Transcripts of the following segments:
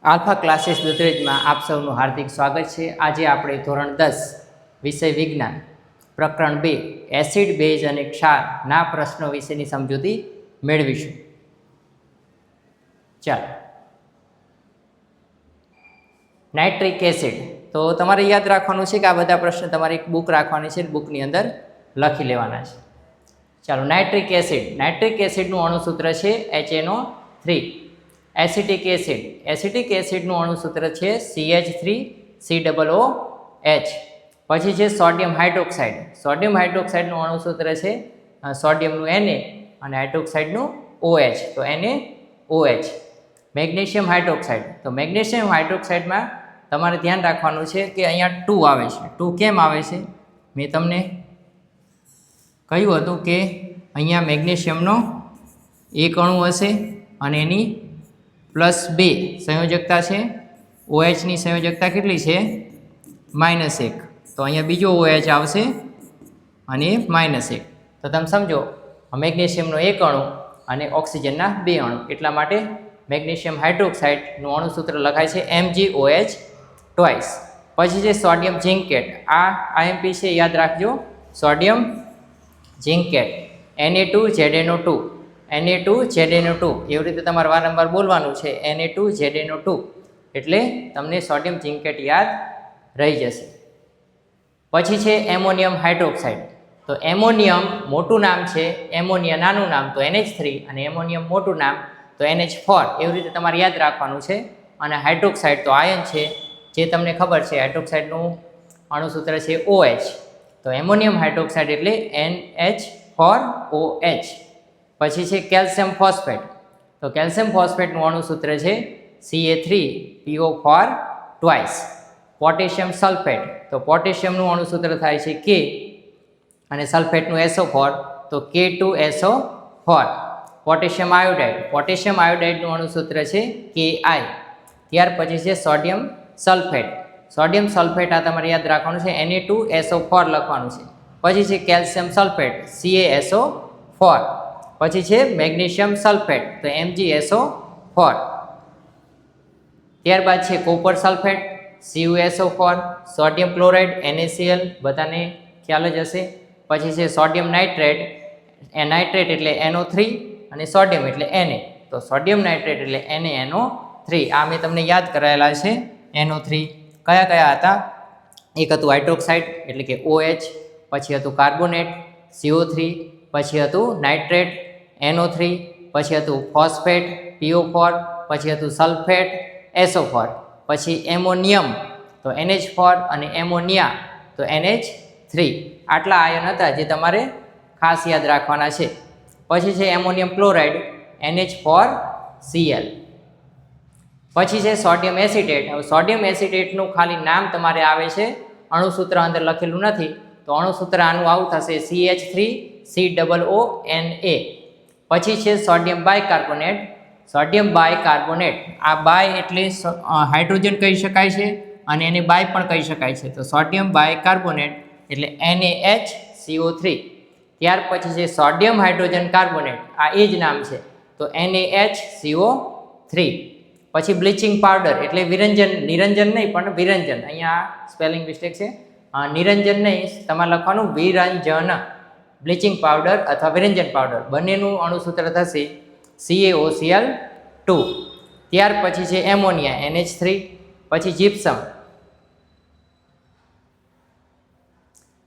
Alpha classes દુધરેજમાં આપ સૌનું હાર્દિક સ્વાગત છે। આજે આપણે ધોરણ 10 વિષય વિજ્ઞાન પ્રકરણ 2 એસિડ બેઝ અને ક્ષારના પ્રશ્નો વિશેની સમજૂતી મેળવીશું। ચાલો, નાઇટ્રિક એસિડ તો તમારે યાદ રાખવાનું છે કે આ બધા પ્રશ્નો તમારે એક બુક રાખવાની છે, બુકની અંદર લખી લેવાના છે। ચાલો, નાઇટ્રિક એસિડનું અણુસૂત્ર છે HNO3। એસિટિક એસિડનું અણુસૂત્ર છે CH3COOH। પછી છે સોડિયમ હાઇડ્રોક્સાઇડનું અણુસૂત્ર છે સોડિયમનું Na અને હાઇડ્રોક્સાઇડનું OH, તો NaOH। મેગ્નેશિયમ હાઇડ્રોક્સાઇડમાં તમારે ધ્યાન રાખવાનું છે કે અહીંયા 2 આવે છે। 2 કેમ આવે છે? મેં તમને કહ્યું હતું કે અહીંયા મેગ્નેશિયમનો એક અણુ હશે અને એની +2 સંયોજકતા છે। OHની સંયોજકતા કેટલી છે? -1, તો અહીંયા બીજો OH આવશે અને -1। તો તમે સમજો, મેગ્નેશિયમનો એક અણુ અને ઓક્સિજનના 2 અણુ, એટલા માટે મેગ્નેશિયમ હાઇડ્રોક્સાઇડનું અણુસૂત્ર લખાય છે MgOH ટ્વાઇસ। પછી છે સોડિયમ ઝિંકેટ, આ IMP છે, યાદ રાખજો। સોડિયમ ઝિંકેટ Na2ZNO2, એવી રીતે તમારે વારંવાર બોલવાનું છે Na2ZNO2, એટલે તમને સોડિયમ ઝિંકેટ યાદ રહી જશે। પછી છે એમોનિયમ હાઇડ્રોક્સાઇડ, તો એમોનિયમ મોટું નામ છે, એમોનિયા નાનું નામ તો NH3 અને એમોનિયમ મોટું નામ તો NH4, એવી રીતે તમારે યાદ રાખવાનું છે। અને હાઇડ્રોક્સાઇડ તો આયન છે, જે તમને ખબર છે હાઇડ્રોક્સાઇડનું અણુસૂત્ર છે OH, તો એમોનિયમ હાઇડ્રોક્સાઇડ એટલે NH4OH। પછી છે કેલ્શિયમ ફોસ્ફેટ, તો કેલ્શિયમ ફોસ્ફેટનું અણુસૂત્ર છે Ca3PO4 ટ્વાઇસ। પોટેશિયમ સલ્ફેટ, તો પોટેશિયમનું અણુસૂત્ર થાય છે K અને સલ્ફેટનું SO4, તો K2SO4। પોટેશિયમ આયોડાઇડનું અણુસૂત્ર છે Ki। ત્યાર પછી છે સોડિયમ સલ્ફેટ, આ તમારે યાદ રાખવાનું છે Na2SO4 લખવાનું છે। પછી છે કેલ્શિયમ સલ્ફેટ CaSO4। પછી છે મેગ્નેશિયમ સલ્ફેટ, તો MgSO4। ત્યારબાદ છે copper sulphate CuSO4, sodium chloride NaCl, બધાને ખ્યાલ જ હશે। પછી છે સોડિયમ નાઇટ્રેટ એટલે NO3 અને સોડિયમ એટલે Na, તો સોડિયમ નાઇટ્રેટ એટલે NaNO3, આ મેં તમને યાદ કરાયેલા છે। NO3 કયા હતા? એક હતું હાઇડ્રોક્સાઇડ એટલે કે OH, પછી હતું કાર્બોનેટ CO3, પછી હતું નાઇટ્રેટ NO3, પછી હતું ફોસ્ફેટ PO4, પછી હતું સલ્ફેટ SO4, પછી એમોનિયમ તો NH4 અને એમોનિયા તો NH3। આટલા આયન હતા જે તમારે ખાસ યાદ રાખવાના છે। પછી છે એમોનિયમ ક્લોરાઇડ NH4Cl। પછી છે સોડિયમ એસિટેટ। હવે સોડિયમ એસિટેટનું ખાલી નામ તમારે આવે છે, અણુસૂત્ર અંદર લખેલું નથી, તો અણુસૂત્ર આનું આવું થશે CH3COONA। પછી છે સોડિયમ બાયકાર્બોનેટ, આ બાય એટલે હાઇડ્રોજન કહી શકાય છે અને એને બાય પણ કહી શકાય છે, તો સોડિયમ બાયકાર્બોનેટ એટલે NaHCO3। ત્યાર પછી છે સોડિયમ હાઇડ્રોજન કાર્બોનેટ, આ એ જ નામ છે, તો NaHCO3। પછી બ્લીચિંગ પાવડર એટલે નિરંજન નહીં પણ વિરંજન, અહીંયા સ્પેલિંગ મિસ્ટેક છે, નિરંજન નહીં, તમારે લખવાનું વિરંજન। બ્લીચિંગ પાવડર અથવા વિરંજન પાવડર બંનેનું અણુસૂત્ર થશે CaOCl2। ત્યાર પછી છે એમોનિયા NH3। પછી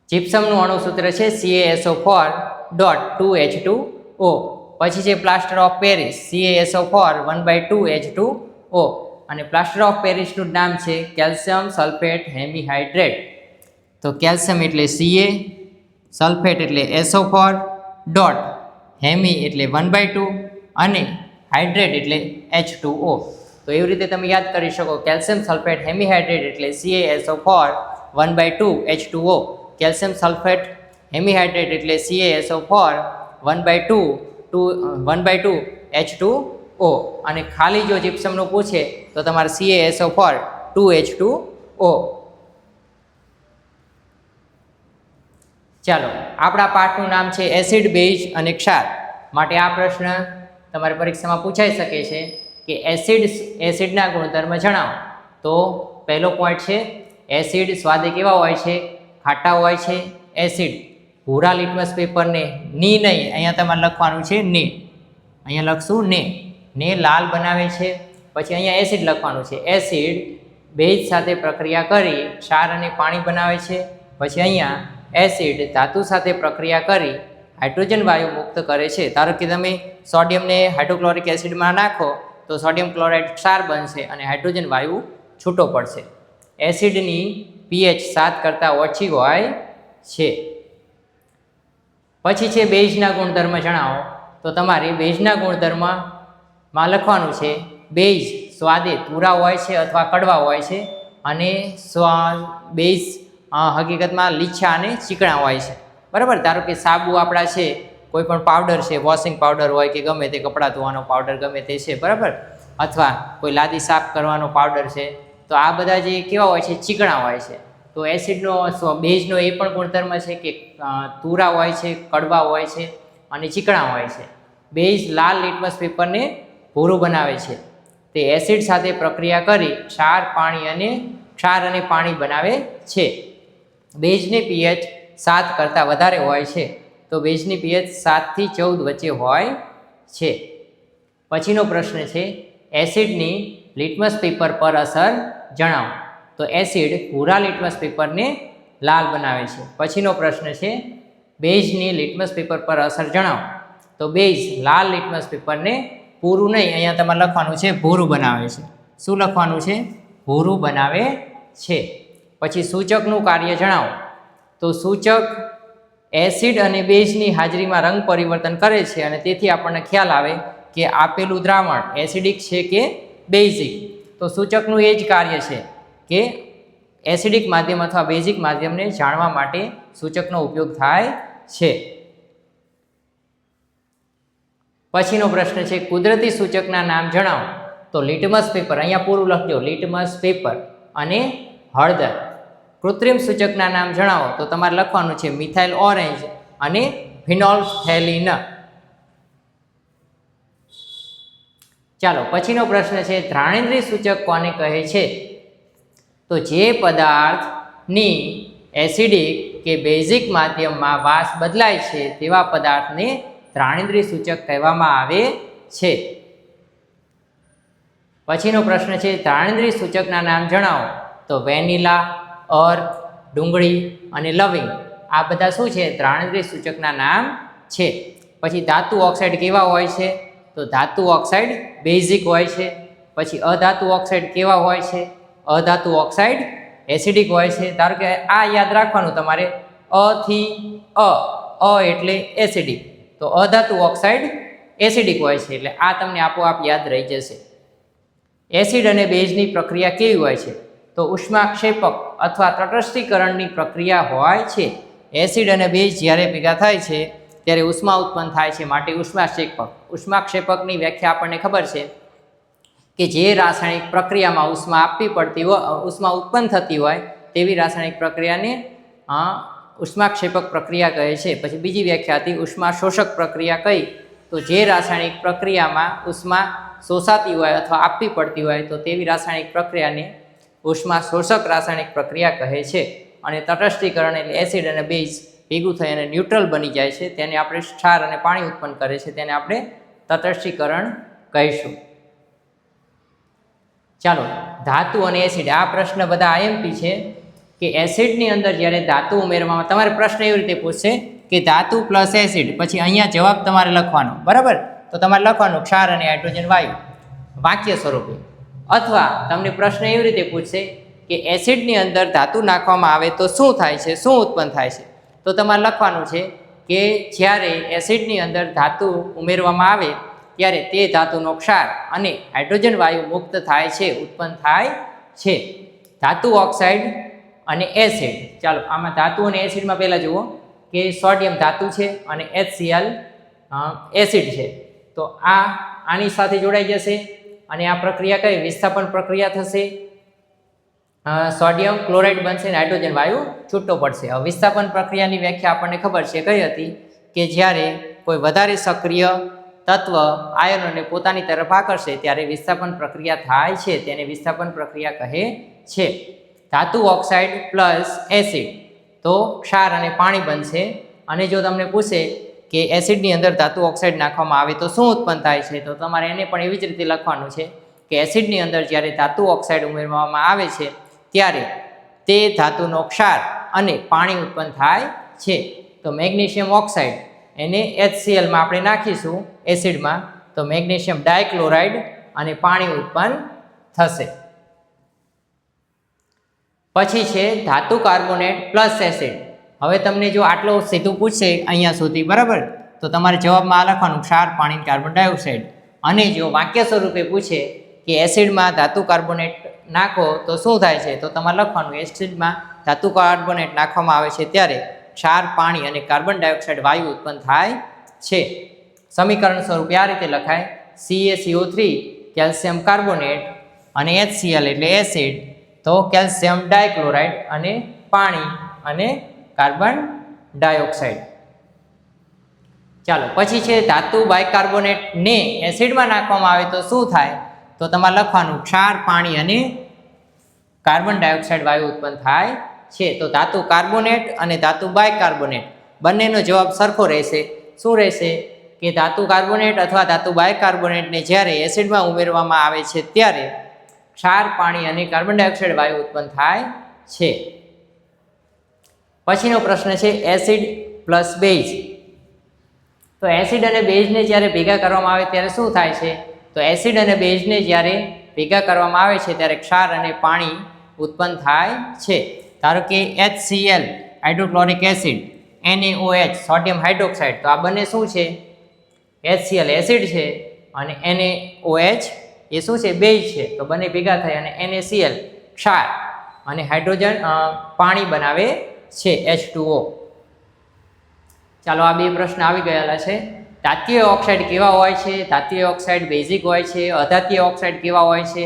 જીપ્સમનું અણુસૂત્ર છે CaSO4.2H2O। પછી છે plaster of Paris CaSO4 1/2H2O, અને પ્લાસ્ટર ઓફ પેરિસનું નામ છે કેલ્શિયમ સલ્ફેટ હેમિહાઇડ્રેટ, તો કેલ્શિયમ એટલે Ca, સલ્ફેટ એટલે SO4, ડોટ હેમી એટલે 1/2 અને હાઇડ્રેટ એટલે H2O। તો એવી રીતે તમે યાદ કરી શકો, કેલ્શિયમ સલ્ફેટ હેમિહાઇડ્રેટ એટલે CaSO4 1/2H2O, કેલ્શિયમ સલ્ફેટ હેમિહાઇડ્રેટ એટલે CaSO4 1/2H2O, અને ખાલી જો જીપ્સમનું પૂછે તો તમારે CaSO4 2H2O। ચાલો, આપણા પાઠનું નામ છે એસિડ બેઝ અને ક્ષાર, માટે આ પ્રશ્ન તમારી પરીક્ષામાં પૂછાઈ શકે છે કે એસિડના ગુણધર્મ જણાવો. તો પહેલો પોઈન્ટ છે એસિડ સ્વાદે કેવા હોય છે? ખાટા હોય છે. એસિડ ભૂરા લિટમસ પેપરને નહીં, અહીંયા તમારે લખવાનું છે ને, અહીંયા લખશું ને લાલ બનાવે છે. પછી અહીંયા એસિડ લખવાનું છે. એસિડ બેઝ સાથે પ્રક્રિયા કરી ક્ષાર અને પાણી બનાવે છે. પછી અહીંયા એસિડ ધાતુ સાથે પ્રક્રિયા કરી હાઇડ્રોજન વાયુ મુક્ત કરે છે. ધારો કે તમે સોડિયમને હાઇડ્રોક્લોરિક એસિડમાં નાખો તો સોડિયમ ક્લોરાઇડ ક્ષાર બનશે અને હાઇડ્રોજન વાયુ છૂટો પડશે. એસિડની pH 7 કરતાં ઓછી હોય છે. પછી છે બેઝના ગુણધર્મ જણાવો. તો તમારે બેઝના ગુણધર્મમાં લખવાનું છે બેઝ સ્વાદે તુરા હોય છે અથવા કડવા હોય છે અને બેઝ હકીકતમાં લીછા અને ચીકણા હોય છે. બરાબર. ધારો કે સાબુ આપણા છે, કોઈ પણ પાવડર છે, વોશિંગ પાવડર હોય કે ગમે તે કપડાં ધોવાનો પાવડર ગમે તે છે, બરાબર, અથવા કોઈ લાદી સાફ કરવાનો પાવડર છે, તો આ બધા જે કેવા હોય છે? ચીકણા હોય છે. તો એસિડનો બેઝનો એ પણ ગુણધર્મ છે કે તુરા હોય છે, કડવા હોય છે અને ચીકણા હોય છે. બેઝ લાલ લિટમસ પેપરને ભૂરું બનાવે છે. તે એસિડ સાથે પ્રક્રિયા કરી ક્ષાર અને પાણી બનાવે છે. બેઝની pH 7 કરતાં વધારે હોય છે. તો બેઝની pH 7 થી 14 વચ્ચે હોય છે. પછીનો પ્રશ્ન છે એસિડની લિટમસ પેપર પર અસર જણાવો. તો એસિડ ભૂરા લિટમસ પેપરને લાલ બનાવે છે. પછીનો પ્રશ્ન છે બેઝની લિટમસ પેપર પર અસર જણાવો. તો બેઝ લાલ લિટમસ પેપરને પૂરું નહીં, અહીંયા તમારે લખવાનું છે ભૂરું બનાવે છે. શું લખવાનું છે? ભૂરું બનાવે છે. પછી સૂચકનું કાર્ય જણાવો. તો સૂચક એસિડ અને બેઝની હાજરીમાં રંગ પરિવર્તન કરે છે અને તેથી આપણને ખ્યાલ આવે કે આપેલું દ્રાવણ એસિડિક છે કે બેઝિક. તો સૂચકનું એ જ કાર્ય છે કે એસિડિક માધ્યમ અથવા બેઝિક માધ્યમને જાણવા માટે સૂચકનો ઉપયોગ થાય છે. પછીનો પ્રશ્ન છે કુદરતી સૂચકના નામ જણાવો. તો લિટમસ પેપર, અહીંયા પૂરું લખજો, લિટમસ પેપર અને હળદર. કૃત્રિમ સૂચકના નામ જણાવો. તો તમારે લખવાનું છે મિથાઇલ ઓરેન્જ અને ફિનોલ્ફથેલિન. ચાલો પછીનો પ્રશ્ન છે ઘ્રાણેન્દ્રિય સૂચક કોને કહે છે? તો જે પદાર્થની એસિડિક કે બેઝિક માધ્યમમાં વાસ બદલાય છે તેવા પદાર્થને ઘ્રાણેન્દ્રિય સૂચક કહેવામાં આવે છે. પછીનો પ્રશ્ન છે ઘ્રાણેન્દ્રિય સૂચકના નામ જણાવો. તો વેનીલા, અર્ક, ડુંગળી અને લવિંગ આ બધા શું છે? ઘ્રાણેન્દ્રિય સૂચકના નામ છે. પછી ધાતુ ઓક્સાઇડ કેવા હોય છે? તો ધાતુ ઓક્સાઇડ બેઝિક હોય છે. પછી અધાતુ ઓક્સાઇડ કેવા હોય છે? અધાતુ ઓક્સાઇડ એસિડિક હોય છે. ધારો કે આ યાદ રાખવાનું તમારે, અ થી અ એટલે એસિડિક, તો અધાતુ ઓક્સાઇડ એસિડિક હોય છે. એટલે આ તમને આપોઆપ યાદ રહી જશે. એસિડ અને બેઝની પ્રક્રિયા કેવી હોય છે? તો ઉષ્માક્ષેપક અથવા તટસ્થીકરણની પ્રક્રિયા હોય છે. એસિડ અને બેઝ જ્યારે ભેગા થાય છે ત્યારે ઉષ્મા ઉત્પન્ન થાય છે, માટે ઉષ્માક્ષેપક. ઉષ્માક્ષેપકની વ્યાખ્યા આપણને ખબર છે કે જે રાસાયણિક પ્રક્રિયામાં ઉષ્મા આપવી પડતી હોય, ઉષ્મા ઉત્પન્ન થતી હોય તેવી રાસાયણિક પ્રક્રિયાને ઉષ્માક્ષેપક પ્રક્રિયા કહે છે. પછી બીજી વ્યાખ્યા હતી ઉષ્મા શોષક પ્રક્રિયા કઈ? તો જે રાસાયણિક પ્રક્રિયામાં ઉષ્મા શોષાતી હોય અથવા આપવી પડતી હોય તો તેવી રાસાયણિક પ્રક્રિયાને ઉષ્મા શોષક રાસાયણિક પ્રક્રિયા કહે છે. અને તટસ્થીકરણ એટલે એસિડ અને બેઝ ભેગું થઈ અને ન્યુટ્રલ બની જાય છે, તેને આપણે ક્ષાર અને પાણી ઉત્પન્ન કરે છે, તેને આપણે તટસ્થીકરણ કહીશું. ચાલો ધાતુ અને એસિડ, આ પ્રશ્ન બધા આઈએમપી છે કે એસિડની અંદર જ્યારે ધાતુ ઉમેરવામાં, તમારે પ્રશ્ન એવી રીતે પૂછશે કે ધાતુ પ્લસ એસિડ, પછી અહીંયા જવાબ તમારે લખવાનો, બરાબર? તો તમારે લખવાનું ક્ષાર અને હાઇડ્રોજન વાયુ વાક્ય સ્વરૂપે. અથવા તમને પ્રશ્ન એવી રીતે પૂછશે કે એસિડની અંદર ધાતુ નાખવામાં આવે તો શું થાય છે, શું ઉત્પન્ન થાય છે? તો તમારે લખવાનું છે કે જ્યારે એસિડની અંદર ધાતુ ઉમેરવામાં આવે ત્યારે તે ધાતુનો ક્ષાર અને હાઇડ્રોજન વાયુ મુક્ત થાય છે, ઉત્પન્ન થાય છે. ધાતુ ઓક્સાઇડ અને એસિડ, ચાલો આમાં ધાતુ અને એસિડમાં પહેલાં જુઓ કે સોડિયમ ધાતુ છે અને HCl એસિડ છે. તો આની સાથે જોડાઈ જશે અને આ પ્રક્રિયા કઈ? વિસ્થાપન પ્રક્રિયા થશે. સોડિયમ ક્લોરાઇડ બનશે અને હાઇડ્રોજન વાયુ છૂટો પડશે. હવે વિસ્થાપન પ્રક્રિયાની વ્યાખ્યા આપણને ખબર છે કઈ હતી? કે જ્યારે કોઈ વધારે સક્રિય તત્વ આયનોને પોતાની તરફ આકર્ષે ત્યારે વિસ્થાપન પ્રક્રિયા થાય છે, તેને વિસ્થાપન પ્રક્રિયા કહે છે. ધાતુ ઓક્સાઇડ પ્લસ એસિડ તો ક્ષાર અને પાણી બનશે. અને જો તમને પૂછે કે એસિડની અંદર ધાતુ ઓક્સાઇડ નાખવામાં આવે તો શું ઉત્પન્ન થાય છે, તો તમારે એને પણ એવી જ રીતે લખવાનું છે કે એસિડની અંદર જ્યારે ધાતુ ઓક્સાઇડ ઉમેરવામાં આવે છે ત્યારે તે ધાતુનો ક્ષાર અને પાણી ઉત્પન્ન થાય છે. તો મેગ્નેશિયમ ઓક્સાઇડ એને HCl માં આપણે નાખીશું એસિડમાં, તો મેગ્નેશિયમ ડાયક્લોરાઇડ અને પાણી ઉત્પન્ન થશે. પછી છે ધાતુ કાર્બોનેટ પ્લસ એસિડ. હવે તમને જો આટલો સીધું પૂછશે અહીંયા સુધી, બરાબર, તો તમારે જવાબમાં આ લખવાનું ક્ષાર, પાણી, કાર્બન ડાયોક્સાઇડ. અને જો વાક્ય સ્વરૂપે પૂછે કે એસિડમાં ધાતુ કાર્બોનેટ નાખો તો શું થાય છે, તો તમારે લખવાનું એસિડમાં ધાતુ કાર્બોનેટ નાખવામાં આવે છે ત્યારે ક્ષાર, પાણી અને કાર્બન ડાયોક્સાઇડ વાયુ ઉત્પન્ન થાય છે. સમીકરણ સ્વરૂપે આ રીતે લખાય: CaCO3 કેલ્શિયમ કાર્બોનેટ અને HCl એટલે એસિડ, તો કેલ્શિયમ ડાયક્લોરાઇડ અને પાણી અને કાર્બન ડાયોક્સાઇડ. ચાલો પછી છે ધાતુ બાયકાર્બોનેટને એસિડમાં નાખવામાં આવે તો શું થાય, તો તમારે લખવાનું ક્ષાર, પાણી અને કાર્બન ડાયોક્સાઇડ વાયુ ઉત્પન્ન થાય છે. તો ધાતુ કાર્બોનેટ અને ધાતુ બાયકાર્બોનેટ બંનેનો જવાબ સરખો રહેશે. શું રહેશે કે ધાતુ કાર્બોનેટ અથવા ધાતુ બાયકાર્બોનેટને જ્યારે એસિડમાં ઉમેરવામાં આવે છે ત્યારે ક્ષાર, પાણી અને કાર્બન ડાયોક્સાઇડ વાયુ ઉત્પન્ન થાય છે. પછીનો પ્રશ્ન છે એસિડ પ્લસ બેઝ. તો એસિડ અને બેઝને જ્યારે ભેગા કરવામાં આવે ત્યારે શું થાય છે, તો એસિડ અને બેઝને જ્યારે ભેગા કરવામાં આવે છે ત્યારે ક્ષાર અને પાણી ઉત્પન્ન થાય છે. ધારો કે HCl hydrochloric acid, NaOH sodium hydroxide, તો આ બંને શું છે, HCl એસિડ છે અને NaOH એ શું છે, બેઝ છે. તો બંને ભેગા થાય અને NaCl ક્ષાર અને હાઇડ્રોજન પાણી બનાવે છે, H2O. ચાલો આ બે પ્રશ્ન આવી ગયેલા છે. ધાત્વિય ઓક્સાઇડ કેવા હોય છે, ધાત્વિય ઓક્સાઇડ બેઝિક હોય છે. અધાત્વિય ઓક્સાઇડ કેવા હોય છે,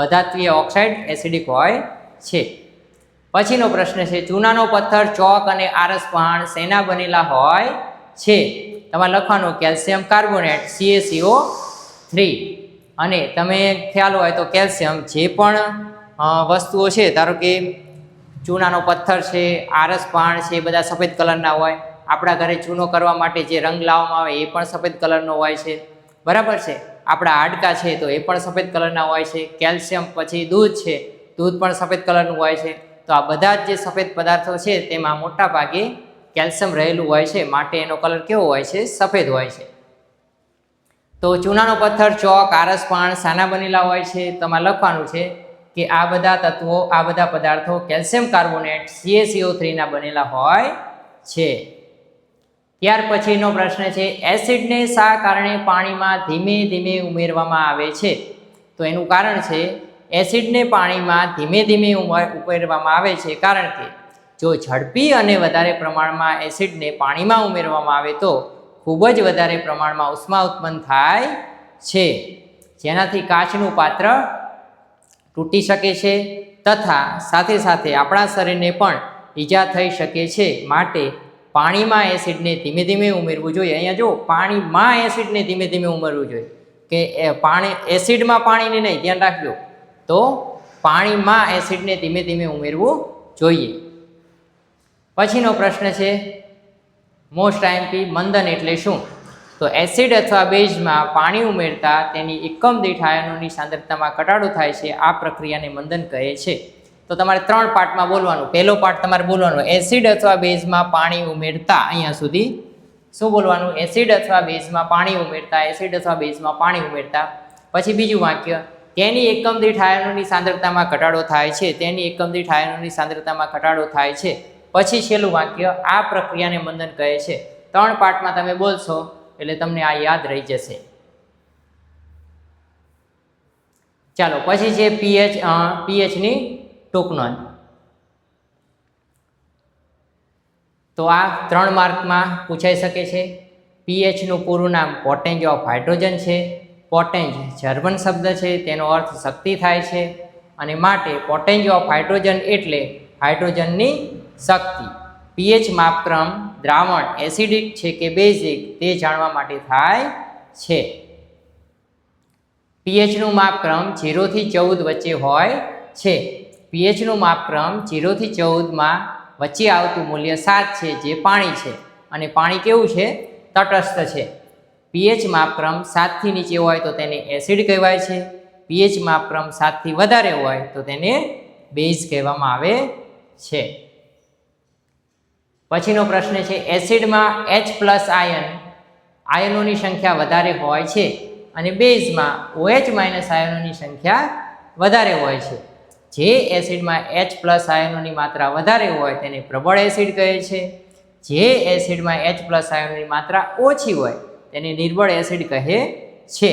અધાત્વિય ઓક્સાઇડ એસિડિક હોય છે. પછીનો પ્રશ્ન છે ચૂનાનો પથ્થર, ચોક અને આરસપહાણ શેના બનેલા હોય છે, તમારે લખવાનું કેલ્શિયમ કાર્બોનેટ CaCO3. અને તમે ખ્યાલ હોય તો કેલ્શિયમ જે પણ વસ્તુઓ છે, ધારો કે ચૂનાનો પથ્થર છે, આરસપહાણ છે, એ બધા સફેદ કલરના હોય. આપણા ઘરે ચૂનો કરવા માટે જે રંગ લાવવામાં આવે એ પણ સફેદ કલરનો હોય છે, બરાબર છે. આપણા હાડકાં છે તો એ પણ સફેદ કલરના હોય છે. કેલ્શિયમ, પછી દૂધ છે, દૂધ પણ સફેદ કલરનું હોય છે. તો આ બધા જ જે સફેદ પદાર્થો છે તેમાં મોટા ભાગે કેલ્શિયમ રહેલું હોય છે, માટે એનો કલર કેવો હોય છે, સફેદ હોય છે. તો ચૂનાનો પથ્થર, ચોક, આરસપહાણ શાના બનેલા હોય છે, તમારે લખવાનું છે કે આ બધા તત્વો, આ બધા પદાર્થો કેલ્શિયમ કાર્બોનેટ CaCO3 ના બનેલા હોય છે. ત્યાર પછીનો પ્રશ્ન છે એસિડને શા કારણે પાણીમાં ધીમે ધીમે ઉમેરવામાં આવે છે, તો એનું કારણ છે એસિડને પાણીમાં ધીમે ધીમે ઉમેરવામાં આવે છે કારણ કે જો ઝડપી અને વધારે પ્રમાણમાં એસિડને પાણીમાં ઉમેરવામાં આવે તો ખૂબ જ વધારે પ્રમાણમાં ઉષ્મા ઉત્પન્ન થાય છે, જેનાથી કાચનું પાત્ર તૂટી શકે છે તથા સાથે સાથે આપણા શરીરને પણ ઈજા થઈ શકે છે. માટે પાણીમાં એસિડને ધીમે ધીમે ઉમેરવું જોઈએ. અહીંયા જો પાણીમાં એસિડને ધીમે ધીમે ઉમેરવું જોઈએ, કે પાણી એસિડમાં પાણીને નહીં, ધ્યાન રાખજો. તો પાણીમાં એસિડને ધીમે ધીમે ઉમેરવું જોઈએ. પછીનો પ્રશ્ન છે મોસ્ટ આઈએમપી મંદન એટલે શું, તો એસિડ અથવા બેઝમાં પાણી ઉમેરતા તેની એકમ દીઠ આયનોની સાંદ્રતામાં ઘટાડો થાય છે, આ પ્રક્રિયાને મંદન કહે છે. તો તમારે 3 પાર્ટમાં બોલવાનું. પહેલો પાર્ટ તમારે બોલવાનો એસિડ અથવા બેઝમાં પાણી ઉમેરતા, અહીંયા સુધી શું બોલવાનું, એસિડ અથવા બેઝમાં પાણી ઉમેરતા, એસિડ અથવા બેઝમાં પાણી ઉમેરતા. પછી બીજું વાક્ય તેની એકમ દીઠ આયનોની સાંદ્રતામાં ઘટાડો થાય છે, તેની એકમ દીઠ આયનોની સાંદ્રતામાં ઘટાડો થાય છે. પછી છેલ્લું વાક્ય આ પ્રક્રિયાને મંદન કહે છે. 3 પાર્ટમાં તમે બોલશો એટલે તમને આ યાદ રહી જશે. ચાલો પછી છે પીએચની ટૂંક નોંધ. તો આ 3 માર્કમાં પૂછાઈ શકે છે. પીએચનું પૂરું નામ પોટેન્જ ઓફ હાઇડ્રોજન છે. પોટેન્જ જર્મન શબ્દ છે, તેનો અર્થ શક્તિ થાય છે, અને માટે પોટેન્જ ઓફ હાઇડ્રોજન એટલે હાઇડ્રોજનની શક્તિ. પીએચ માપક્રમ દ્રાવણ એસિડિક છે કે બેઝિક તે જાણવા માટે થાય છે. પીએચનું માપક્રમ 0 થી 14 વચ્ચે હોય છે. પીએચનું માપક્રમ 0 થી 14માં વચ્ચે આવતું મૂલ્ય 7 છે, જે પાણી છે, અને પાણી કેવું છે? તટસ્થ છે. પીએચ માપક્રમ 7 થી નીચે હોય તો તેને એસિડ કહેવાય છે. પીએચ માપક્રમ 7 થી વધારે હોય તો તેને બેઝ કહેવામાં આવે છે. પછીનો પ્રશ્ન છે, એસિડમાં H+ આયનોની સંખ્યા વધારે હોય છે અને બેઝમાં OH- આયનોની સંખ્યા વધારે હોય છે. જે એસિડમાં H+ આયનોની માત્રા વધારે હોય તેને પ્રબળ એસિડ કહે છે. જે એસિડમાં H+ આયનોની માત્રા ઓછી હોય તેને નિર્બળ એસિડ કહે છે.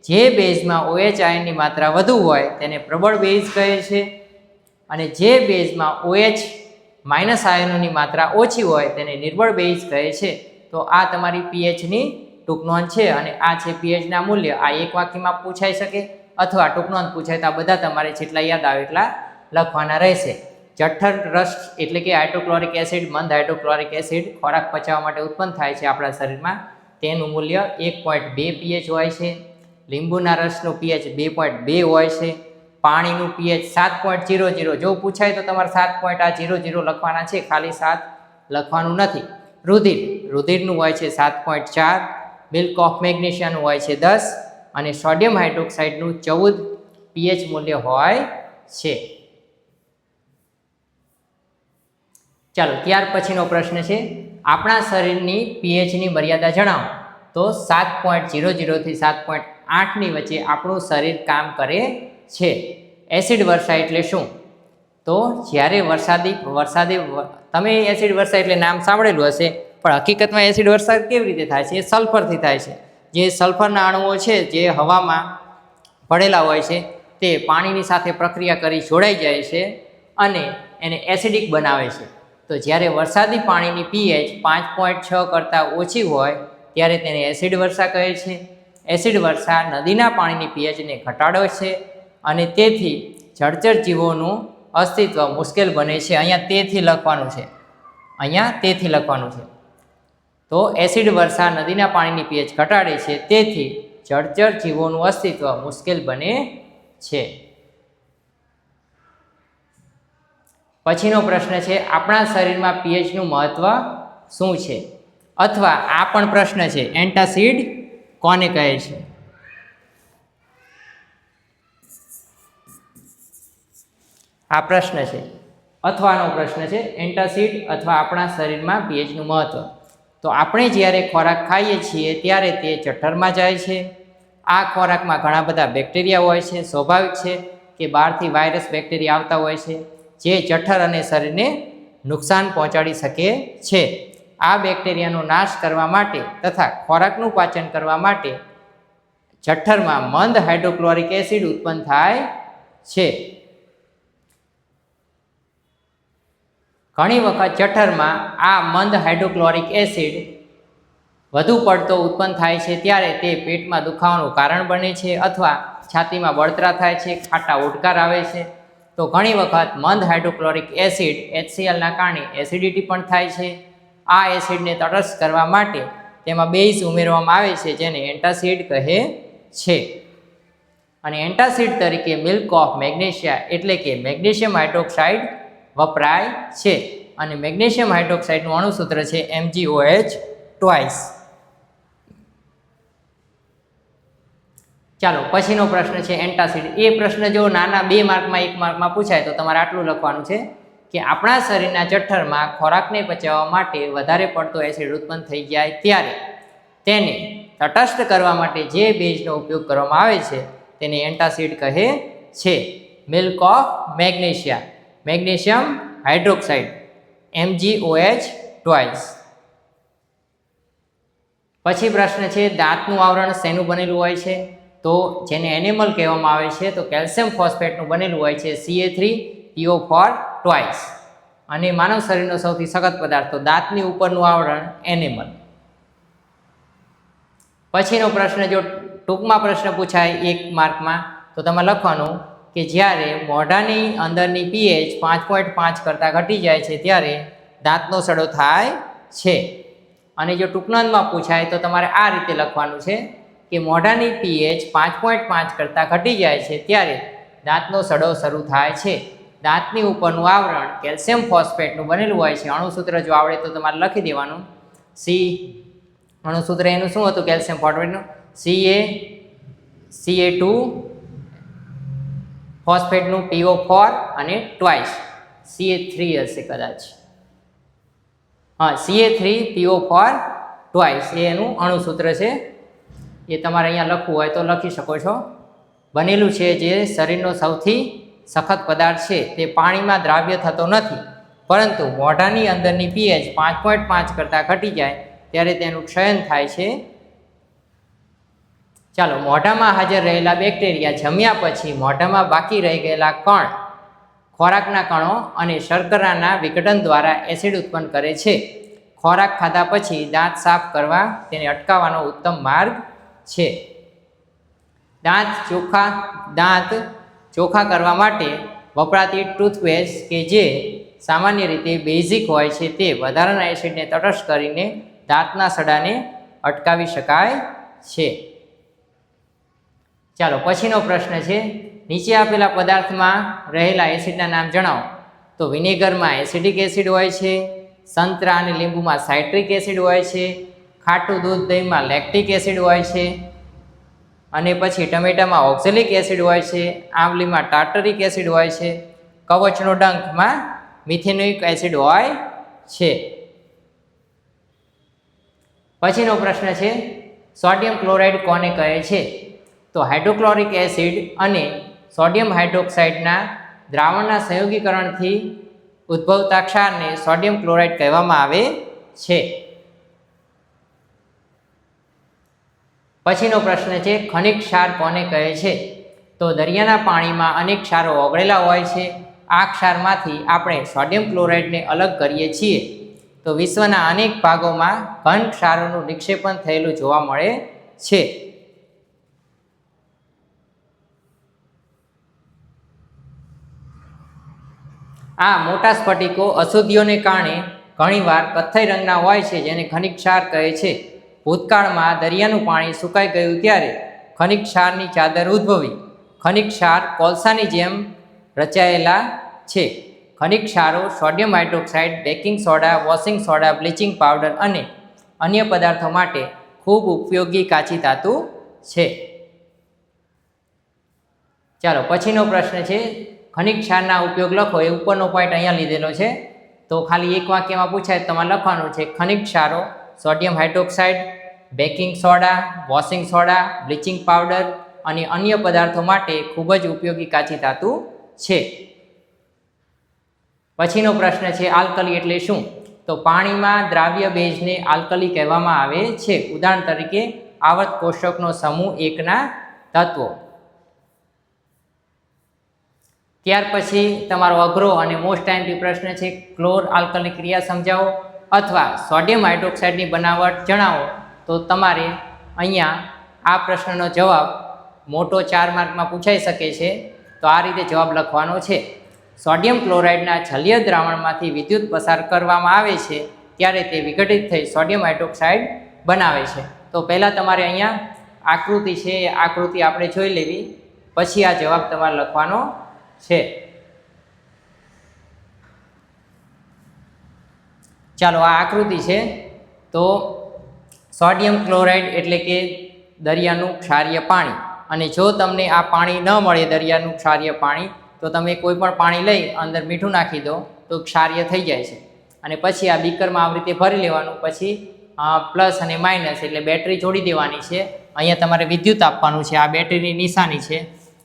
જે બેઝમાં OH આયનની માત્રા વધુ હોય તેને પ્રબળ બેઝ કહે છે. અને જે બેઝમાં OH- આયનોની માત્રા ઓછી હોય તેને નિર્બળ બેઝ કહે છે. તો આ તમારી પીએચની ટૂંક નોંધ છે, અને આ છે પીએચના મૂલ્ય. આ એક વાક્યમાં પૂછાઈ શકે અથવા ટૂંક નોંધ પૂછાય તો આ બધા તમારે જેટલા યાદ આવે એટલા લખવાના રહેશે. જઠર રસ એટલે કે હાઇડ્રોક્લોરિક એસિડ, મંદ હાઇડ્રોક્લોરિક એસિડ ખોરાક પચાવવા માટે ઉત્પન્ન થાય છે આપણા શરીરમાં. તેનું મૂલ્ય 1.2 pH હોય છે. લીંબુના રસનું pH 2.2 હોય છે. પાણીનું pH 7.00. જો પૂછાય તો તમારે 7.00 લખવાના છે, ખાલી 7 લખવાનું નથી. રુધિરનું હોય છે 7.4. મિલ્ક ઓફ મેગ્નેશિયાનું હોય છે 10, અને સોડિયમ હાઇડ્રોક્સાઇડનું 14 pH મૂલ્ય હોય છે. ચાલો, ત્યાર પછીનો પ્રશ્ન છે, આપણા શરીરની પીએચની મર્યાદા જણાવો. તો 7.00 થી 7.8ની વચ્ચે આપણું શરીર કામ કરે છે. એસિડ વર્ષા એટલે શું? તો જ્યારે તમે એસિડ વર્ષા એટલે નામ સાંભળેલું હશે, પણ હકીકતમાં એસિડ વર્ષા કેવી રીતે થાય છે? એ સલ્ફરથી થાય છે. જે સલ્ફરના અણુઓ છે જે હવામાં પડેલા હોય છે તે પાણીની સાથે પ્રક્રિયા કરી જોડાઈ જાય છે અને એને એસિડિક બનાવે છે. તો જ્યારે વરસાદી પાણીની pH 5.6 કરતાં ઓછી હોય ત્યારે તેને એસિડ વર્ષા કહે છે. એસિડ વર્ષા નદીના પાણીની pHને ઘટાડે છે અને તેથી જળચર જીવોનું અસ્તિત્વ મુશ્કેલ બને છે. અહીંયા તેથી લખવાનું છે. તો એસિડ વર્ષા નદીના પાણીની pH ઘટાડે છે, તેથી જળચર જીવોનું અસ્તિત્વ મુશ્કેલ બને છે. પછીનો પ્રશ્ન છે, આપણા શરીરમાં પીએચનું મહત્વ શું છે? અથવા આ પણ પ્રશ્ન છે, એન્ટાસિડ કોને કહે છે? આ પ્રશ્ન છે, અથવાનો પ્રશ્ન છે, એન્ટાસિડ અથવા આપણા શરીરમાં પીએચનું મહત્વ. તો આપણે જ્યારે ખોરાક ખાઈએ છીએ ત્યારે તે જઠરમાં જાય છે. આ ખોરાકમાં ઘણા બધા બેક્ટેરિયા હોય છે. સ્વાભાવિક છે કે બહારથી વાયરસ બેક્ટેરિયા આવતા હોય છે જે જઠર અને શરીરને નુકસાન પહોંચાડી શકે છે. આ બેક્ટેરિયાનો નાશ કરવા માટે તથા ખોરાકનું પાચન કરવા માટે જઠરમાં મંદ હાઇડ્રોક્લોરિક એસિડ ઉત્પન્ન થાય છે. ઘણી વખત જઠરમાં આ મંદ હાઇડ્રોક્લોરિક એસિડ વધુ પડતો ઉત્પન્ન થાય છે ત્યારે તે પેટમાં દુખાવાનું કારણ બને છે અથવા છાતીમાં બળતરા થાય છે, ખાટા ઉડકાર આવે છે. તો ઘણી વખત મંદ હાઇડ્રોક્લોરિક એસિડ HClના કારણે એસિડિટી પણ થાય છે. આ એસિડને તટસ્થ કરવા માટે તેમાં બેઝ ઉમેરવામાં આવે છે જેને એન્ટાસિડ કહે છે. અને એન્ટાસિડ તરીકે મિલ્ક ઓફ મેગ્નેશિયા એટલે કે મેગ્નેશિયમ હાઇડ્રોક્સાઇડ વપરાય છે. અને મેગ્નેશિયમ હાઇડ્રોક્સાઇડનું અણુસૂત્ર છે MgOH². ચાલો, પછીનો પ્રશ્ન છે એન્ટાસિડ. એ પ્રશ્ન જો નાના 2 માર્કમાં 1 માર્કમાં પૂછાય તો તમારે આટલું લખવાનું છે કે આપણા શરીરના જઠરમાં ખોરાકને પચાવવા માટે વધારે પડતો એસિડ ઉત્પન્ન થઈ જાય ત્યારે તેને તટસ્થ કરવા માટે જે બેઝનો ઉપયોગ કરવામાં આવે છે તેને એન્ટાસિડ કહે છે. Milk of magnesia, magnesium hydroxide, MgOH². પછી પ્રશ્ન છે, દાંતનું આવરણ શેનું બનેલું હોય છે? તો જેને એનિમલ કહેવામાં આવે છે તો કેલ્શિયમ ફોસ્ફેટનું બનેલું હોય છે Ca3PO4². અને માનવ શરીરનો સૌથી સખત પદાર્થ તો દાંતની ઉપરનું આવરણ એનિમલ. પછીનો પ્રશ્ન જો ટૂંકમાં પ્રશ્ન પૂછાય 1 માર્કમાં તો તમે લખવાનું કે જ્યારે મોઢાની અંદરની pH 5.5 કરતાં ઘટી જાય છે ત્યારે દાંતનો સડો થાય છે. અને જો ટૂંકનોંધમાં પૂછાય તો તમારે આ રીતે લખવાનું છે કે મોઢાની pH 5.5 કરતાં ઘટી જાય છે ત્યારે દાંતનો સડો શરૂ થાય છે. દાંતની ઉપરનું આવરણ કેલ્શિયમ ફોસ્ફેટનું બનેલું હોય છે. અણુસૂત્ર જો આવડે તો તમારે લખી દેવાનું. અણુસૂત્ર એનું શું હતું કેલ્શિયમ ફોસ્ફેટનું? Ca2 ફોસ્ફેટનું PO4 અને ટ્વાઇસ Ca3 હશે કદાચ. હા, Ca3PO4 ટ્વાઇસ એ એનું અણુસૂત્ર છે. એ તમારે અહીંયા લખવું હોય તો લખી શકો છો. બનેલું છે જે શરીરનો સૌથી સખત પદાર્થ છે તે પાણીમાં દ્રાવ્ય થતો નથી, પરંતુ મોઢાની અંદરની pH 5.5 કરતાં ઘટી જાય ત્યારે તેનું ક્ષયન થાય છે. ચાલો, મોઢામાં હાજર રહેલા બેક્ટેરિયા જમ્યા પછી મોઢામાં બાકી રહી ગયેલા કણ, ખોરાકના કણો અને શર્કરાના વિઘટન દ્વારા એસિડ ઉત્પન્ન કરે છે. ખોરાક ખાધા પછી દાંત સાફ કરવા તેને અટકાવવાનો ઉત્તમ માર્ગ છે. દાંત ચોખ્ખા કરવા માટે વપરાતી ટૂથપેસ્ટ કે જે સામાન્ય રીતે બેઝિક હોય છે તે વધારાના એસિડને તટસ્થ કરીને દાંતના સડાને અટકાવી શકાય છે. ચાલો, પછીનો પ્રશ્ન છે, નીચે આપેલા પદાર્થમાં રહેલા એસિડના નામ જણાવો. તો વિનેગરમાં એસિડિક એસિડ હોય છે, સંતરા અને લીંબુમાં સાઇટ્રિક એસિડ હોય છે, ખાટું દૂધ દહીંમાં લેક્ટિક એસિડ હોય છે, અને પછી ટમેટામાં ઓક્ઝેલિક એસિડ હોય છે, આંબલીમાં ટાર્ટરિક એસિડ હોય છે, કવચનો ડંખમાં મિથેનોઇક એસિડ હોય છે. પછીનો પ્રશ્ન છે, સોડિયમ ક્લોરાઇડ કોને કહે છે? તો હાઇડ્રોક્લોરિક એસિડ અને સોડિયમ હાઇડ્રોક્સાઇડના દ્રાવણના સંયોગીકરણથી ઉદ્ભવતા ક્ષારને સોડિયમ ક્લોરાઇડ કહેવામાં આવે છે. પછીનો પ્રશ્ન છે, ખનિજ ક્ષાર કોને કહે છે? તો દરિયાના પાણીમાં અનેક ક્ષારો ઓગળેલા હોય છે. આ ક્ષારમાંથી આપણે સોડિયમ ક્લોરાઇડને અલગ કરીએ છીએ. તો વિશ્વના અનેક ભાગોમાં ઘન ક્ષારોનું નિક્ષેપણ થયેલું જોવા મળે છે. આ મોટા સ્ફટિકો અશુદ્ધિઓને કારણે ઘણીવાર કથ્થઈ રંગના હોય છે, જેને ખનિજ ક્ષાર કહે છે. ભૂતકાળમાં દરિયાનું પાણી સુકાઈ ગયું ત્યારે ખનિજ ક્ષારની ચાદર ઉદ્ભવી. ખનિજ ક્ષાર કોલસાની જેમ રચાયેલા છે. ખનિજ ક્ષારો sodium hydroxide, baking soda, washing soda, bleaching powder અને અન્ય પદાર્થો માટે ખૂબ ઉપયોગી કાચી ધાતુ છે. ચાલો, પછીનો પ્રશ્ન છે, ખનિજ ક્ષારના ઉપયોગ લખો. એ ઉપરનો પોઈન્ટ અહીંયા લીધેલો છે, તો ખાલી એક વાક્યમાં પૂછાય તમારે લખવાનું છે, ખનિજ ક્ષારો sodium hydroxide, baking soda, washing soda, bleaching powder અને અન્ય પદાર્થો માટે ખૂબ જ ઉપયોગી કાચી ધાતુ છે. પછીનો પ્રશ્ન છે, આલ્કલી એટલે શું? તો પાણીમાં દ્રાવ્ય બેઝને આલ્કલી કહેવામાં આવે છે. ઉદાહરણ તરીકે આવર્ત કોષ્ટકનો સમૂહ 1ના તત્વો. ત્યાર પછી તમારો અઘરો અને મોસ્ટ ટાઈમથી પ્રશ્ન છે, ક્લોર આલ્કલી ક્રિયા સમજાવો અથવા સોડિયમ હાઇડ્રોક્સાઇડની બનાવટ જણાવો. તો તમારે અહીંયા આ પ્રશ્નનો જવાબ મોટો 4 માર્કમાં પૂછાઈ શકે છે. તો આ રીતે જવાબ લખવાનો છે. સોડિયમ ક્લોરાઇડના જલીય દ્રાવણમાંથી વિદ્યુત પસાર કરવામાં આવે છે ત્યારે તે વિઘટિત થઈ સોડિયમ હાઇડ્રોક્સાઇડ બનાવે છે. તો પહેલાં તમારે અહીંયા આકૃતિ છે, એ આકૃતિ આપણે જોઈ લેવી, પછી આ જવાબ તમારે લખવાનો છે. ચાલો, આ આકૃતિ છે. તો સોડિયમ ક્લોરાઇડ એટલે કે દરિયાનું ક્ષારીય પાણી. અને જો તમને આ પાણી ન મળે, દરિયાનું ક્ષારીય પાણી, તો તમે કોઈ પણ પાણી લઈ અંદર મીઠું નાખી દો તો ક્ષારીય થઈ જાય છે. અને પછી આ બીકરમાં આવી રીતે ભરી લેવાનું. પછી પ્લસ અને માઇનસ એટલે બેટરી જોડી દેવાની છે. અહીંયા તમારે વિદ્યુત આપવાનું છે. આ બેટરીની નિશાની છે,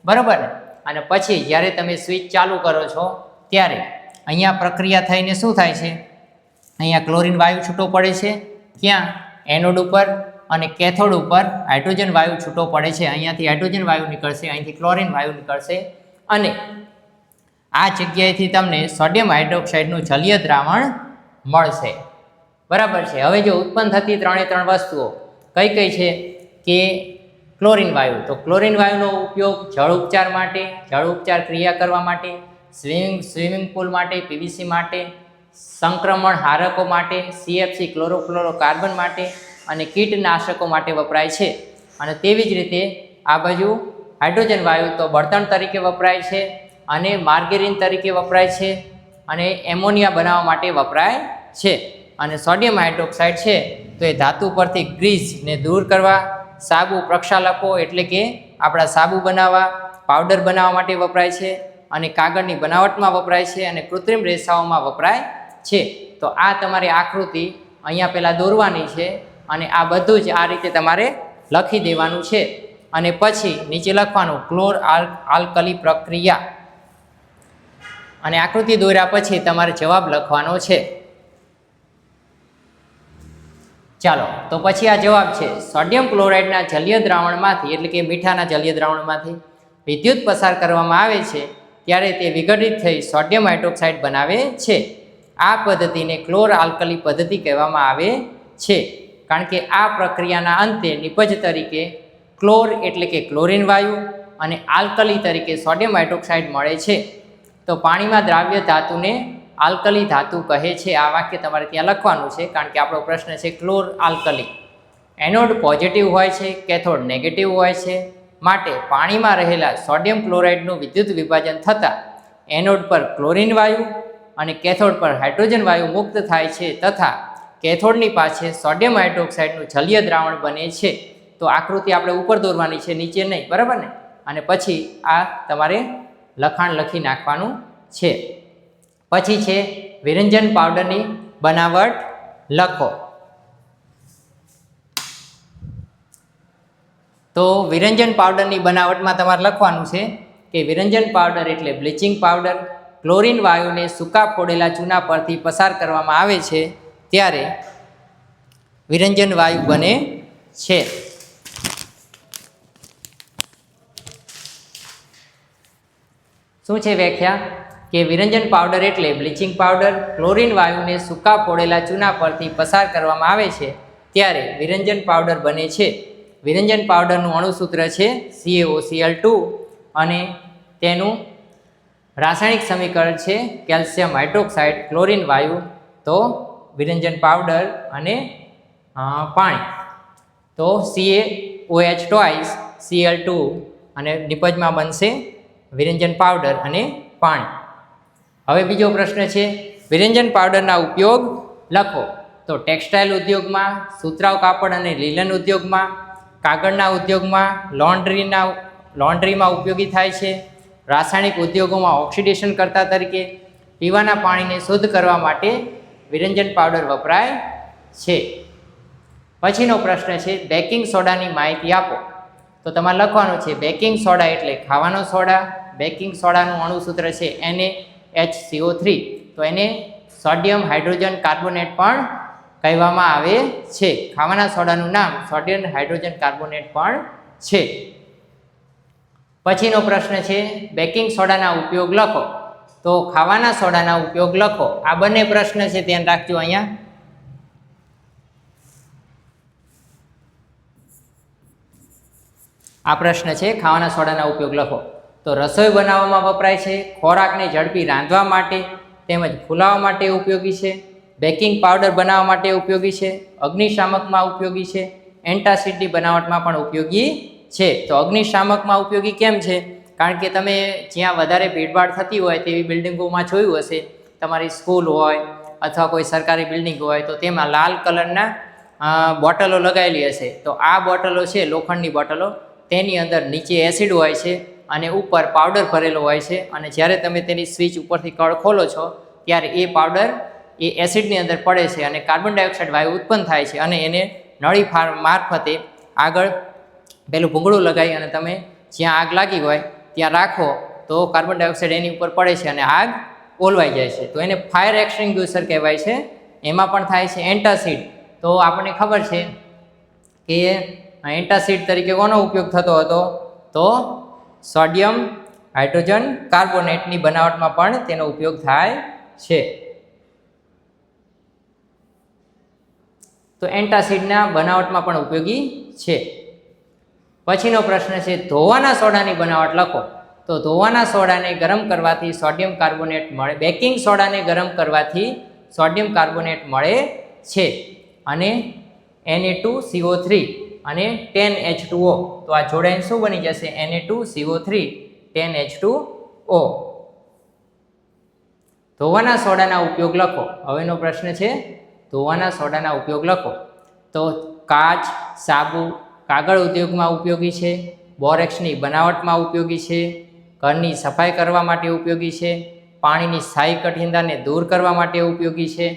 બરાબર ને? અને પછી જ્યારે તમે સ્વિચ ચાલુ કરો છો ત્યારે અહીંયા પ્રક્રિયા થઈને શું થાય છે? અહીંયા ક્લોરીન વાયુ છૂટો પડે છે. ક્યાં? એનોડ ઉપર. અને કેથોડ ઉપર હાઇડ્રોજન વાયુ છૂટો પડે છે. અહીંયાથી હાઇડ્રોજન વાયુ નીકળશે, અહીંથી ક્લોરીન વાયુ નીકળશે, અને આ જગ્યાએથી તમને સોડિયમ હાઇડ્રોક્સાઇડનું જલીય દ્રાવણ મળશે. બરાબર છે? હવે જો ઉત્પન્ન થતી 3 વસ્તુઓ કઈ કઈ છે? કે ક્લોરીન વાયુ. તો ક્લોરીન વાયુનો ઉપયોગ જળ ઉપચાર માટે, જળ ઉપચાર ક્રિયા કરવા માટે, સ્વિમિંગ પુલ માટે, પીવીસી માટે, સંક્રમણ હારકો માટે, CFC ક્લોરોફ્લોરોકાર્બન માટે અને કીટનાશકો માટે વપરાય છે. અને તેવી જ રીતે આ બાજુ હાઇડ્રોજન વાયુ તો બળતણ તરીકે વપરાય છે અને માર્ગેરીન તરીકે વપરાય છે અને એમોનિયા બનાવવા માટે વપરાય છે. અને સોડિયમ હાઇડ્રોક્સાઇડ છે તો એ ધાતુ પરથી ગ્રીસને દૂર કરવા, સાબુ પ્રક્ષાલકો એટલે કે આપણા સાબુ બનાવવા, પાવડર બનાવવા માટે વપરાય છે અને કાગળની બનાવટમાં વપરાય છે અને કૃત્રિમ રેસાઓમાં વપરાય છે. તો આ તમારી આકૃતિ અહીંયા પહેલાં દોરવાની છે અને આ બધું જ આ રીતે તમારે લખી દેવાનું છે અને પછી નીચે લખવાનું ક્લોર આલ્કલી પ્રક્રિયા અને આકૃતિ દોર્યા પછી તમારે જવાબ લખવાનો છે. ચાલો તો પછી આ જવાબ છે સોડિયમ ક્લોરાઇડના જલીય દ્રાવણમાંથી એટલે કે મીઠાના જલીય દ્રાવણમાંથી વિદ્યુત પસાર કરવામાં આવે છે ત્યારે તે વિઘટિત થઈ સોડિયમ હાઇડ્રોક્સાઇડ બનાવે છે. આ પદ્ધતિને ક્લોર આલ્કલી પદ્ધતિ કહેવામાં આવે છે કારણ કે આ પ્રક્રિયાના અંતે નિપજ તરીકે ક્લોર એટલે કે ક્લોરીન વાયુ અને આલ્કલી તરીકે સોડિયમ હાઇડ્રોક્સાઇડ મળે છે. તો પાણીમાં દ્રાવ્ય ધાતુને આલ્કલી ધાતુ કહે છે. આ વાક્ય તમારે ત્યાં લખવાનું છે કારણ કે આપણો પ્રશ્ન છે ક્લોર આલ્કલી. એનોડ પોઝિટિવ હોય છે, કેથોડ નેગેટિવ હોય છે, માટે પાણીમાં રહેલા સોડિયમ ક્લોરાઇડનું વિદ્યુત વિભાજન થતાં એનોડ પર ક્લોરીન વાયુ અને કેથોડ પર હાઇડ્રોજન વાયુ મુક્ત થાય છે તથા કેથોડની પાછળ સોડિયમ હાઇડ્રોક્સાઇડનું જલીય દ્રાવણ બને છે. તો આકૃતિ આપણે ઉપર દોરવાની છે, નીચે નહીં, બરાબર ને? અને પછી આ તમારે લખાણ લખી નાખવાનું છે. પછી છે વિરંજન પાવડરની બનાવટ લખો. તો વિરંજન પાવડરની બનાવટમાં તમારે લખવાનું છે કે વિરંજન પાવડર એટલે બ્લીચિંગ પાવડર ક્લોરીન વાયુને સૂકા ફોડેલા ચૂના પરથી પસાર કરવામાં આવે છે ત્યારે વિરંજન વાયુ બને છે. શું છે વ્યાખ્યા? કે વિરંજન પાવડર એટલે બ્લીચિંગ પાવડર ક્લોરીન વાયુને સૂકા ફોડેલા ચૂના પરથી પસાર કરવામાં આવે છે ત્યારે વિરંજન પાવડર બને છે. વિરંજન પાવડરનું અણુસૂત્ર છે CaOCl2 અને તેનું રાસાયણિક સમીકરણ છે કેલ્શિયમ હાઇડ્રોક્સાઇડ ક્લોરીન વાયુ. તો વિરંજન પાવડર અને પાણી તો CaOH twice Cl2 અને નિપજમાં બનશે વિરંજન પાવડર અને પાણી. હવે બીજો પ્રશ્ન છે વિરંજન પાવડરના ઉપયોગ લખો. તો ટેક્સટાઇલ ઉદ્યોગમાં, સુતરાઉ કાપડ અને લીલન ઉદ્યોગમાં, કાગળના ઉદ્યોગમાં, લોન્ડ્રીમાં ઉપયોગી થાય છે, રાસાયણિક ઉદ્યોગોમાં ઓક્સિડેશન કરતા તરીકે, પીવાના પાણીને શુદ્ધ કરવા માટે વિરંજન પાવડર વપરાય છે. પછીનો પ્રશ્ન છે બેકિંગ સોડાની માહિતી આપો. તો તમારે લખવાનું છે બેકિંગ સોડા એટલે ખાવાનો સોડા. બેકિંગ સોડાનું અણુસૂત્ર છે NaHCO3. તો એને સોડિયમ હાઇડ્રોજન કાર્બોનેટ પણ કહેવામાં આવે છે. ખાવાના સોડાનું નામ સોડિયમ હાઇડ્રોજન કાર્બોનેટ પણ છે. પછીનો પ્રશ્ન છે બેકિંગ સોડાના ઉપયોગ લખો. તો ખાવાના સોડાના ઉપયોગ લખો. આ બંને પ્રશ્ન છે, ધ્યાન રાખજો. અહીંયા આ પ્રશ્ન છે ખાવાના સોડાના ઉપયોગ લખો. તો રસોઈ બનાવવામાં વપરાય છે, ખોરાકને ઝડપી રાંધવા માટે તેમજ ફૂલાવવા માટે ઉપયોગી છે, બેકિંગ પાવડર બનાવવા માટે ઉપયોગી છે, અગ્નિશામકમાં ઉપયોગી છે, એન્ટાસિડની બનાવટમાં પણ ઉપયોગી છે. તો અગ્નિશામકમાં ઉપયોગી કેમ છે? કારણ કે તમે જ્યાં વધારે ભીડભાડ થતી હોય તેવી બિલ્ડિંગોમાં જોયું હશે, તમારી સ્કૂલ હોય અથવા કોઈ સરકારી બિલ્ડિંગ હોય તો તેમાં લાલ કલરના બોટલો લગાવેલી હશે. તો આ બોટલો છે લોખંડની બોટલો, તેની અંદર નીચે એસિડ હોય છે અને ઉપર પાવડર ભરેલો હોય છે અને જ્યારે તમે તેની સ્વિચ ઉપરથી કળ ખોલો છો ત્યારે એ પાવડર એ એસિડની અંદર પડે છે અને કાર્બન ડાયોક્સાઇડ વાયુ ઉત્પન્ન થાય છે અને એને નળી મારફતે આગળ પેલું ભૂંગળું લગાવી અને તમે જ્યાં આગ લાગી હોય ત્યાં રાખો તો કાર્બન ડાયોક્સાઇડ એની ઉપર પડે છે અને આગ ઓલવાઈ જાય છે. તો એને ફાયર એક્સટિંગ્યુશર કહેવાય છે. એમાં પણ થાય છે એન્ટાસિડ. તો આપણને ખબર છે કે એન્ટાસિડ તરીકે કોનો ઉપયોગ થતો હતો? તો સોડિયમ હાઇડ્રોજન કાર્બોનેટની બનાવટમાં પણ તેનો ઉપયોગ થાય છે. તો એન્ટાસિડના બનાવટમાં પણ ઉપયોગી છે. પછીનો પ્રશ્ન છે ધોવાના સોડાની બનાવટ લખો. તો ધોવાના સોડાને ગરમ કરવાથી સોડિયમ કાર્બોનેટ મળે. બેકિંગ સોડાને ગરમ કરવાથી સોડિયમ કાર્બોનેટ મળે છે અને Na2CO3 અને 10H2O. તો આ જોડાઈને શું બની જશે? Na2CO3 10H2O. ધોવાના સોડાના ઉપયોગ લખો. હવેનો પ્રશ્ન છે ધોવાના સોડાના ઉપયોગ લખો. તો કાચ, સાબુ, કાગળ ઉદ્યોગમાં ઉપયોગી છે, બોરેક્સની બનાવટમાં ઉપયોગી છે, ઘરની સફાઈ કરવા માટે ઉપયોગી છે, પાણીની સ્થાયી કઠિનતાને દૂર કરવા માટે ઉપયોગી છે.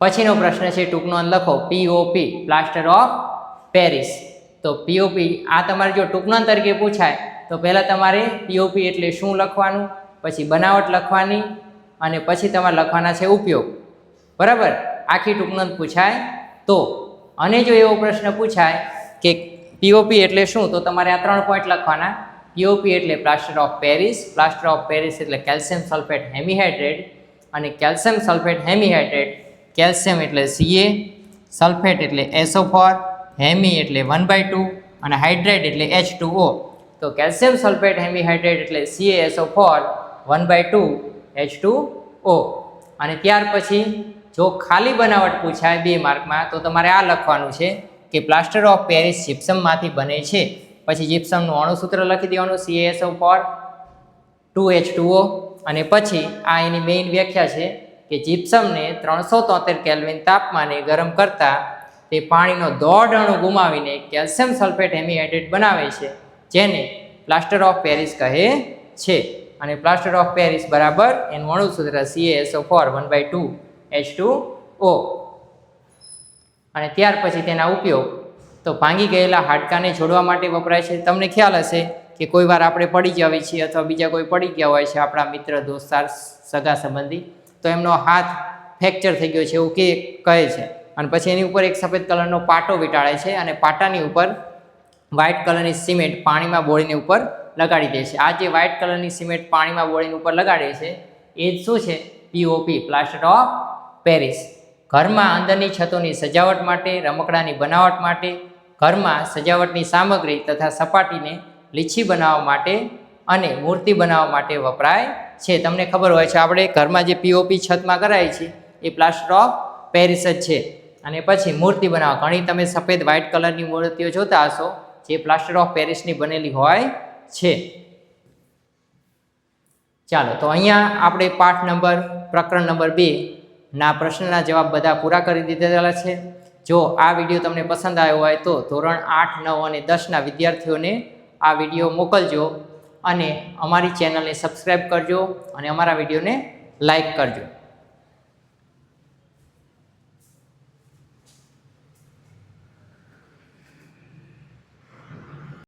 પછીનો પ્રશ્ન છે ટૂંક નોંધ લખો. POP plaster of Paris. તો POP આ તમારે જો ટૂંક નોંધ તરીકે પૂછાય તો પહેલાં તમારે POP એટલે શું લખવાનું, પછી બનાવટ લખવાની અને પછી તમારે લખવાના છે ઉપયોગ. બરાબર, આખી ટૂંક નોંધ પૂછાય તો. અને જો એવો પ્રશ્ન પૂછાય કે POP એટલે શું, તો તમારે આ 3 પોઈન્ટ લખવાના. POP એટલે plaster of Paris, plaster of Paris એટલે કેલ્શિયમ સલ્ફેટ હેમીહાઇડ્રેટ, અને કેલ્શિયમ સલ્ફેટ હેમીહાઇડ્રેટ, કેલ્શિયમ એટલે Ca, સલ્ફેટ એટલે SO4, હેમી એટલે 1/2 અને હાઇડ્રેટ એટલે H2O. તો કેલ્શિયમ સલ્ફેટ હેમીહાઇડ્રેટ એટલે CaSO4 1/2 H2O. અને ત્યાર પછી જો ખાલી બનાવટ પૂછાય 2 માર્કમાં તો તમારે આ લખવાનું છે કે પ્લાસ્ટર ઓફ પેરિસ જીપ્સમમાંથી બને છે. પછી જીપ્સમનું અણુસૂત્ર લખી દેવાનું CaSO4 2H2O. અને પછી આ એની મેઇન વ્યાખ્યા છે કે જીપ્સમને 373 કેલ્વિન તાપમાને ગરમ કરતા તે પાણીનો 1/2 અણુ ગુમાવીને કેલ્શિયમ સલ્ફેટ હેમીહાઇડ્રેટ બનાવે છે, જેને પ્લાસ્ટર ઓફ પેરિસ કહે છે. અને પ્લાસ્ટર ઓફ પેરિસ બરાબર એનું અણુસૂત્ર CaSO4 1/2 H2O. અને ત્યાર પછી તેના ઉપયોગ તો ભાંગી ગયેલા હાડકાને જોડવા માટે વપરાય છે. તમને ખ્યાલ હશે કે કોઈ વાર આપણે પડી ગયા હોય છીએ અથવા બીજા કોઈ પડી ગયા હોય છે, આપણા મિત્ર, દોસ્તાર, સગા સંબંધી, તો એમનો હાથ ફ્રેક્ચર થઈ ગયો છે એવું કહે છે. અને પછી એની ઉપર એક સફેદ કલરનો પાટો વીંટાળે છે અને પાટાની ઉપર વ્હાઇટ કલરની સિમેન્ટ પાણીમાં બોળીને ઉપર લગાડી દે છે. આ જે વ્હાઇટ કલરની સિમેન્ટ પાણીમાં બોળીને ઉપર લગાડે છે એ જ શું છે? POP plaster of Paris. ઘરમાં અંદરની છતોની સજાવટ માટે, રમકડાની બનાવટ માટે, ઘરમાં સજાવટની સામગ્રી તથા સપાટીને લીછી બનાવવા માટે અને મૂર્તિ બનાવવા માટે વપરાય છે. તમને ખબર હોય છે આપણે ઘરમાં જે POP છતમાં કરાય છે એ પ્લાસ્ટર ઓફ પેરિસ જ છે. અને પછી મૂર્તિ બનાવવા, ઘણી તમે સફેદ વ્હાઇટ કલરની મૂર્તિઓ જોતા હશો જે પ્લાસ્ટર ઓફ પેરિસની બનેલી હોય છે. ચાલો, તો અહીંયા આપણે પાઠ નંબર પ્રકરણ નંબર 2 ના પ્રશ્નના જવાબ બધા પૂરા કરી દીધેલા છે. જો આ વિડીયો તમને પસંદ આવ્યો હોય તો ધોરણ 8, 9 અને 10ના વિદ્યાર્થીઓને આ વિડીયો મોકલજો અને અમારી ચેનલને સબસ્ક્રાઈબ કરજો અને અમારા વિડીયોને લાઈક કરજો.